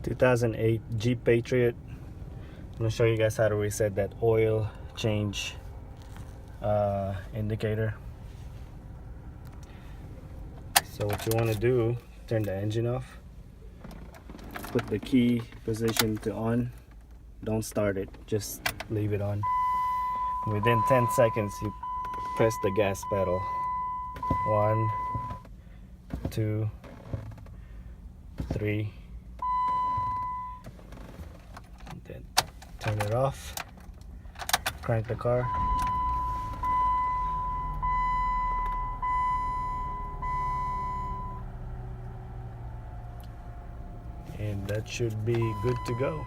2008 Jeep Patriot. I'm gonna show you guys how to reset that oil change indicator. So what you want to do, turn the engine off, put the key position to on, don't start it, just leave it on. Within 10 seconds you press the gas pedal. 1, 2, 3, then turn it off, crank the car. And that should be good to go.